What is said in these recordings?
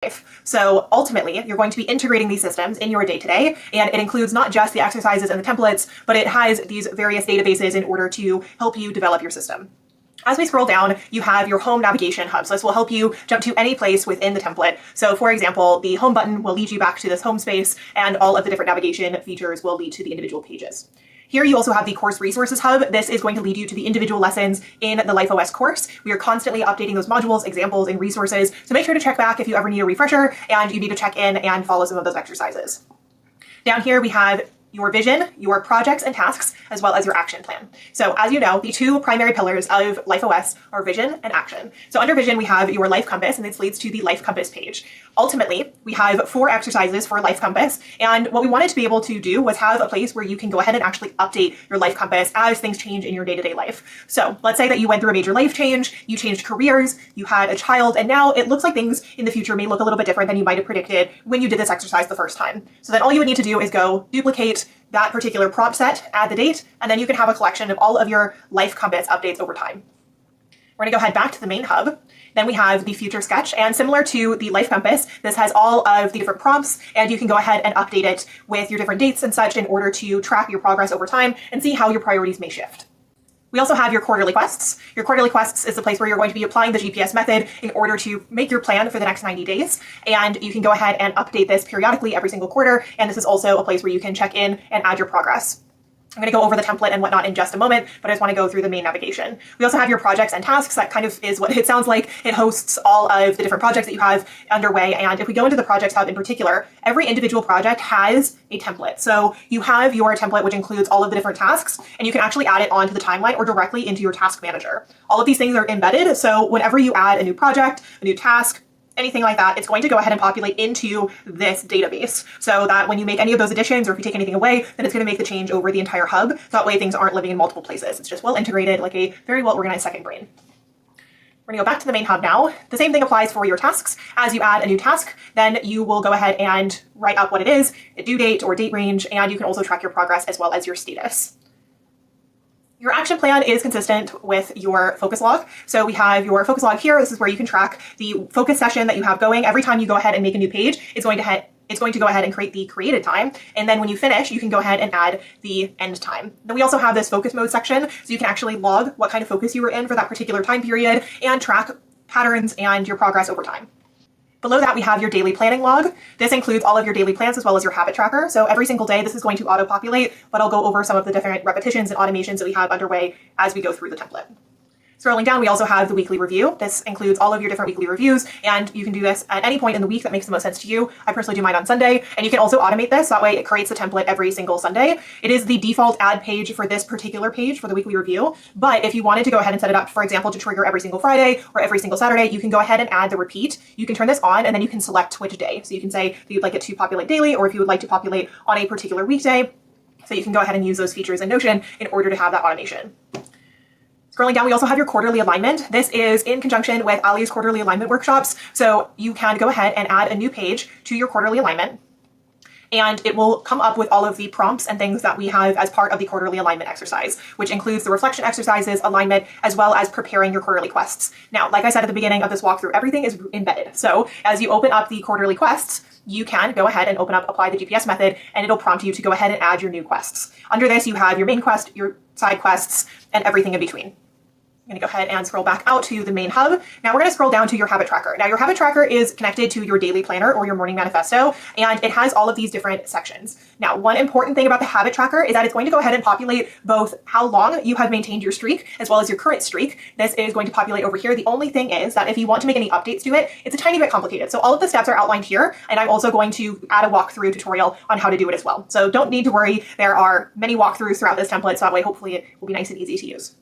life. So ultimately, you're going to be integrating these systems in your day-to-day, and it includes not just the exercises and the templates, but it has these various databases in order to help you develop your system. As we scroll down, you have your home navigation hub. So this will help you jump to any place within the template. So for example, the home button will lead you back to this home space, and all of the different navigation features will lead to the individual pages. Here you also have the course resources hub. This is going to lead you to the individual lessons in the LifeOS course. We are constantly updating those modules, examples, and resources. So make sure to check back if you ever need a refresher and you need to check in and follow some of those exercises. Down here we have your vision, your projects and tasks, as well as your action plan. So as you know, the two primary pillars of LifeOS are vision and action. So under vision, we have your life compass, and this leads to the life compass page. Ultimately, we have 4 exercises for life compass. And what we wanted to be able to do was have a place where you can go ahead and actually update your life compass as things change in your day-to-day life. So let's say that you went through a major life change, you changed careers, you had a child, and now it looks like things in the future may look a little bit different than you might have predicted when you did this exercise the first time. So then all you would need to do is go duplicate that particular prompt set, add the date, and then you can have a collection of all of your life compass updates over time. We're gonna go ahead back to the main hub. Then we have the future sketch, and similar to the life compass, this has all of the different prompts, and you can go ahead and update it with your different dates and such in order to track your progress over time and see how your priorities may shift. We also have your quarterly quests. Your quarterly quests is the place where you're going to be applying the GPS method in order to make your plan for the next 90 days. And you can go ahead and update this periodically every single quarter. And this is also a place where you can check in and add your progress. I'm going to go over the template and whatnot in just a moment, but I just want to go through the main navigation. We also have your projects and tasks. That kind of is what it sounds like. It hosts all of the different projects that you have underway. And if we go into the projects hub in particular, every individual project has a template. So you have your template, which includes all of the different tasks, and you can actually add it onto the timeline or directly into your task manager. All of these things are embedded. So whenever you add a new project, a new task, anything like that, it's going to go ahead and populate into this database so that when you make any of those additions or if you take anything away, then it's going to make the change over the entire hub. So that way things aren't living in multiple places. It's just well integrated, like a very well organized second brain. We're going to go back to the main hub now. The same thing applies for your tasks. As you add a new task, then you will go ahead and write up what it is, a due date or date range, and you can also track your progress as well as your status. Your action plan is consistent with your focus log. So we have your focus log here. This is where you can track the focus session that you have going. Every time you go ahead and make a new page, it's going to go ahead and create the created time. And then when you finish, you can go ahead and add the end time. Then we also have this focus mode section. So you can actually log what kind of focus you were in for that particular time period and track patterns and your progress over time. Below that, we have your daily planning log. This includes all of your daily plans as well as your habit tracker. So every single day, this is going to auto-populate, but I'll go over some of the different repetitions and automations that we have underway as we go through the template. Scrolling down, we also have the weekly review. This includes all of your different weekly reviews, and you can do this at any point in the week that makes the most sense to you. I personally do mine on Sunday, and you can also automate this. That way it creates the template every single Sunday. It is the default add page for this particular page for the weekly review. But if you wanted to go ahead and set it up, for example, to trigger every single Friday or every single Saturday, you can go ahead and add the repeat. You can turn this on, and then you can select which day. So you can say that you'd like it to populate daily, or if you would like to populate on a particular weekday. So you can go ahead and use those features in Notion in order to have that automation. Scrolling down, we also have your quarterly alignment. This is in conjunction with Ali's quarterly alignment workshops. So you can go ahead and add a new page to your quarterly alignment, and it will come up with all of the prompts and things that we have as part of the quarterly alignment exercise, which includes the reflection exercises, alignment, as well as preparing your quarterly quests. Now, like I said at the beginning of this walkthrough, everything is embedded. So as you open up the quarterly quests, you can go ahead and open up apply the GPS method, and it'll prompt you to go ahead and add your new quests. Under this, you have your main quest, your side quests, and everything in between. I'm going to go ahead and scroll back out to the main hub. Now we're going to scroll down to your habit tracker. Now your habit tracker is connected to your daily planner or your morning manifesto, and it has all of these different sections. Now, one important thing about the habit tracker is that it's going to go ahead and populate both how long you have maintained your streak as well as your current streak. This is going to populate over here. The only thing is that if you want to make any updates to it, it's a tiny bit complicated. So all of the steps are outlined here, and I'm also going to add a walkthrough tutorial on how to do it as well. So don't need to worry. There are many walkthroughs throughout this template, so that way hopefully it will be nice and easy to use.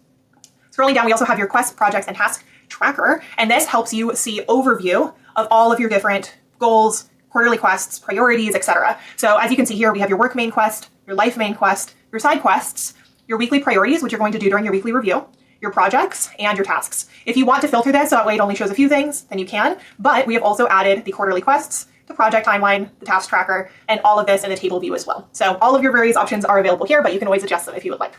Scrolling down, we also have your quest, projects, and task tracker, and this helps you see overview of all of your different goals, quarterly quests, priorities, etc. So as you can see here, we have your work main quest, your life main quest, your side quests, your weekly priorities, which you're going to do during your weekly review, your projects, and your tasks. If you want to filter this so that way it only shows a few things, then you can, but we have also added the quarterly quests, the project timeline, the task tracker, and all of this in the table view as well. So all of your various options are available here, but you can always adjust them if you would like.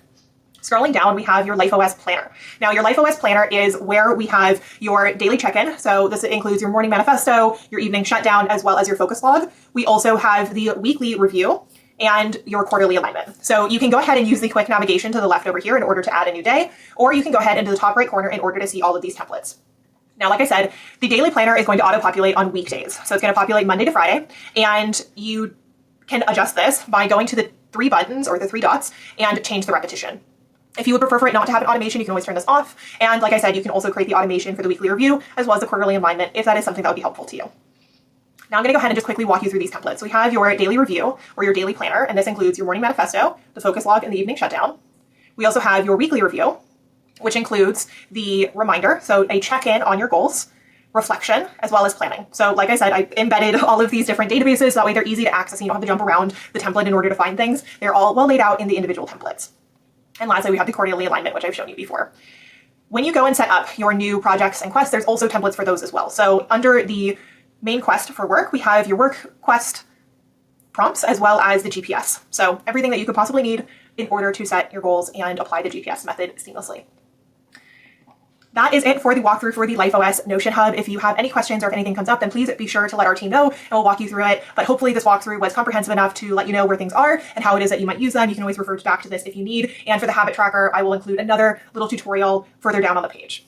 Scrolling down, we have your LifeOS planner. Now, your LifeOS planner is where we have your daily check-in. So this includes your morning manifesto, your evening shutdown, as well as your focus log. We also have the weekly review and your quarterly alignment. So you can go ahead and use the quick navigation to the left over here in order to add a new day, or you can go ahead into the top right corner in order to see all of these templates. Now, like I said, the daily planner is going to auto-populate on weekdays. So it's going to populate Monday to Friday, and you can adjust this by going to the three buttons or the three dots and change the repetition. If you would prefer for it not to have an automation, you can always turn this off. And like I said, you can also create the automation for the weekly review as well as the quarterly alignment if that is something that would be helpful to you. Now I'm going to go ahead and just quickly walk you through these templates. So we have your daily review or your daily planner, and this includes your morning manifesto, the focus log, and the evening shutdown. We also have your weekly review, which includes the reminder, so a check-in on your goals, reflection, as well as planning. So like I said, I embedded all of these different databases, so that way they're easy to access and you don't have to jump around the template in order to find things. They're all well laid out in the individual templates. And lastly, we have the quarterly alignment, which I've shown you before. When you go and set up your new projects and quests, there's also templates for those as well. So under the main quest for work, we have your work quest prompts as well as the GPS. So everything that you could possibly need in order to set your goals and apply the GPS method seamlessly. That is it for the walkthrough for the LifeOS Notion Hub. If you have any questions or if anything comes up, then please be sure to let our team know and we'll walk you through it. But hopefully this walkthrough was comprehensive enough to let you know where things are and how it is that you might use them. You can always refer back to this if you need. And for the habit tracker, I will include another little tutorial further down on the page.